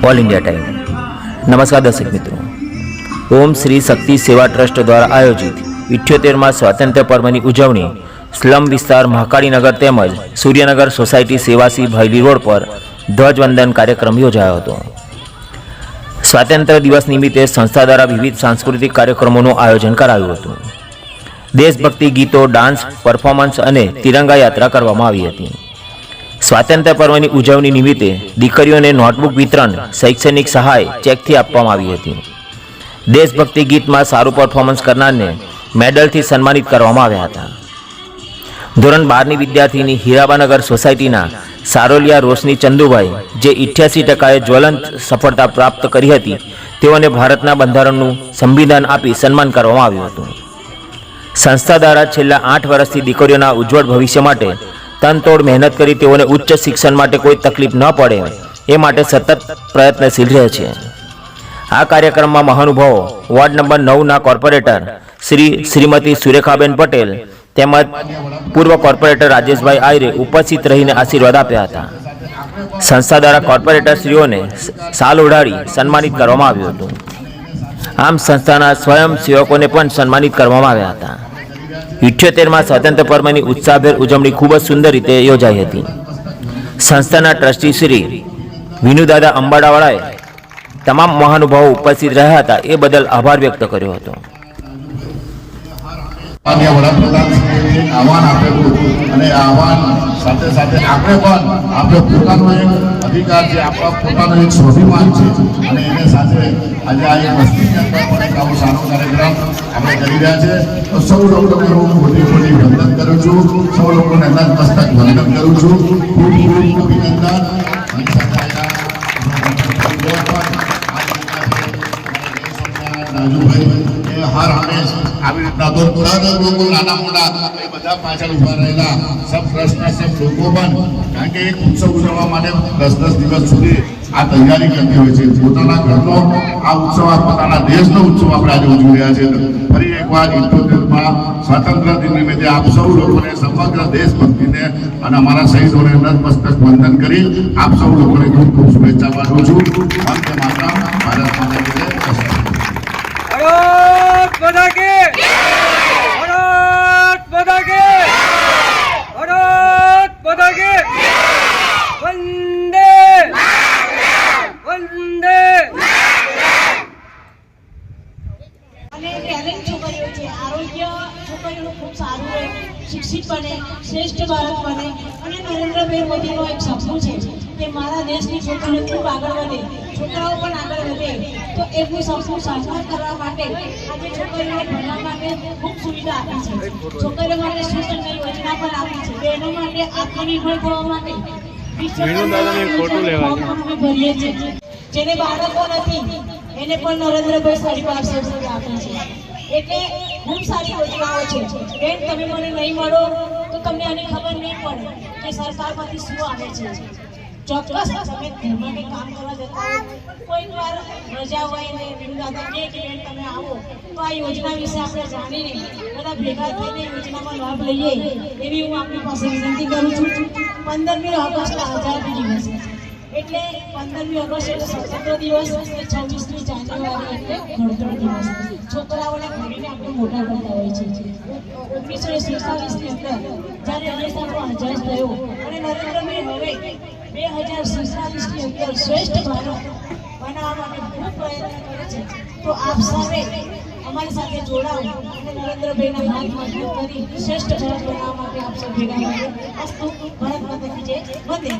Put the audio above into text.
All India time. नमस्कार दर्शक मित्रों, ओम श्री शक्ति सेवा ट्रस्ट द्वारा आयोजित 78मा स्वातंत्र्य पर्वની ઉજવણી સ્લમ વિસ્તાર મહાકાળીનગર તેમજ સૂર્યનગર સોસાયટી સેવાસી ભૈલી રોડ પર ધ્વજવંદન કાર્યક્રમ યોજાયો હતો। સ્વાતંત્ર્ય દિવસ નિમિત્તે સંસ્થા દ્વારા વિવિધ સાંસ્કૃતિક કાર્યક્રમોનું આયોજન કરાયું હતું। દેશભક્તિ ગીતો, ડાન્સ, પરફોર્મન્સ અને તિરંગા યાત્રા કરવામાં આવી હતી। સ્વાતંત્ર્ય પર્વની ઉજવણી નિમિત્તે દીકરીઓને નોટબુક વિતરણ, શૈક્ષણિક સહાય ચેકથી આપવામાં આવી હતી। દેશભક્તિ ગીતમાં સારું પરફોર્મન્સ કરનારને મેડલથી સન્માનિત કરવામાં આવ્યા હતા। ધોરણ 12ની વિદ્યાર્થીની હીરાબાનગર સોસાયટીના સારોલિયા રોશની ચંદુભાઈ, જે 88% જ્વલંત સફળતા પ્રાપ્ત કરી હતી, તેઓને ભારતના બંધારણનું સંવિધાન આપી સન્માન કરવામાં આવ્યું હતું। સંસ્થા દ્વારા છેલ્લા 8 વર્ષથી દીકરીઓના ઉજ્જવળ ભવિષ્ય માટે તનતોડ મહેનત કરી તેઓને ઉચ્ચ શિક્ષણ માટે કોઈ તકલીફ ન પડે એ માટે સતત પ્રયત્નશીલ રહે છે। આ કાર્યક્રમમાં મહાનુભાવો ward number 9ના corporator Shrimati સુરેખાબેન Patel તેમજ પૂર્વ કોર્પોરેટર રાજેશભાઈ આયરે ઉપસ્થિત રહીને આશીર્વાદ આપ્યા હતા। સંસ્થા દ્વારા કોર્પોરેટરશ્રીઓને શાલ ઓઢાડી સન્માનિત કરવામાં આવ્યું હતું। આમ સંસ્થાના સ્વયંસેવકોને પણ સન્માનિત કરવામાં આવ્યા હતા। 78મા સ્વાતંત્ર્ય પર્વની ઉત્સાહભેર ઉજવણી ખૂબ જ સુંદર રીતે યોજાઈ હતી। સંસ્થાના ટ્રસ્ટી શ્રી વિનુદાદા અંબાડાવાળાએ તમામ મહાનુભાવો ઉપસ્થિત રહ્યા હતા એ બદલ આભાર વ્યક્ત કર્યો હતો। વડાપ્રધાન શ્રીએ આહવાન આપેલું અને આહવાન સાથે સાથે આપણે પણ આપણો પોતાનો એક અધિકાર છે, આપણા પોતાનો એક સ્વાભિમાન છે અને એને સાથે આજે આ એક વસ્તીની અંદર પણ એક આવો સારો કાર્યક્રમ આપણે કરી રહ્યા છે। તો સૌ લોકોને હું મોટી વંદન કરું છું, સૌ લોકોને નતમસ્તક વંદન કરું છું, ખૂબ ખૂબ અભિનંદન। રાજુભાઈ હર હંમેશ આવી રીતના તો થોડા લોકો નાના મોટા એ બધા પાછળ ઉભા રહેલા સબ ટ્રસ્ટના સબ લોકો પણ, કારણ કે એક ઉત્સવ ઉજવવા માટે 10 દિવસ સુધી આ તૈયારી કરતી હોય છે। પોતાના ઘરનો આ ઉત્સવ, આ પોતાના દેશનો ઉત્સવ આપણે આજે ઉજવી રહ્યા છીએ। ફરી એકવાર 78માં સ્વાતંત્ર્ય દિન નિમિત્તે આપ સૌ લોકોને, સમગ્ર દેશભક્તિને અને અમારા શહીદોને નતમસ્તક વંદન કરી આપ સૌ લોકોને ખૂબ ખૂબ શુભેચ્છા પાઠવું છું। વંદે માતરમ, ભારત માતા કી જય। भारत माता की भारत माता की भारत माता की वंदे वंदे। અને ટેલેન્ટ છોકરીઓ છે, આરોગ્ય છોકરીઓનું ખૂબ સારું રહે, શિક્ષિત બને, શ્રેષ્ઠ ભારત બને અને નરેન્દ્રભાઈ મોદીનો એક સપનું છે કે મારા દેશની છોકરીઓ ખૂબ આગળ વધે, છોકરાઓ પણ આગળ વધે। તો એનું સપનું સાકાર કરવા માટે આજે છોકરીઓને ભણવા માટે ખૂબ સુવિધા આપી છે। છોકરીઓ માટે સુકન્યા યોજના પણ આપી છે। બહેનો માટે આત્મનિર્ભર થવા માટે ભરીએ છીએ। જેને બાળકો નથી એને પણ નરેન્દ્રભાઈ સાડી 500 આપે છે। એટલે ખૂબ સારી યોજનાઓ છે। બેન, તમે મને નહીં મળો તો તમને આની ખબર નહીં પડે કે સરકારમાંથી શું આવે છે। ચોક્કસ તમે ઘરમાં કંઈ કામ કરવા જતા હો, કોઈ વાર રજા હોય ને દાદા કે બેન તમે આવો, તો આ યોજના વિશે આપણે જાણીને બધા ભેગા થઈને યોજનામાં લાભ લઈએ એવી હું આપની પાસે વિનંતી કરું છું। 15મી ઓગસ્ટ આઝાદી દિવસ એટલે 15મી ઓગસ્ટ એટલે સ્વતંત્ર દિવસ અને 26મી જાન્યુઆરી એટલે ગણતંત્ર દિવસ। છોકરાઓને ભણીને આપણે મોટા કરતા હોય છે। 1947ની અંદર જ્યારે દેશનો આઝાદ થયો અને નરેન્દ્રભાઈ હવે 2047ની અંદર શ્રેષ્ઠ ભારત બનાવવા માટે ખૂબ પ્રયત્ન કરે છે। તો આપ સૌએ અમારી સાથે જોડાઓ અને નરેન્દ્રભાઈના હાથ મજબૂત કરી શ્રેષ્ઠ ભારત બનાવવા માટે આપ સૌ ભેગા મળીએ। અસ્તુ ભારત માતા કી જય। વંદે।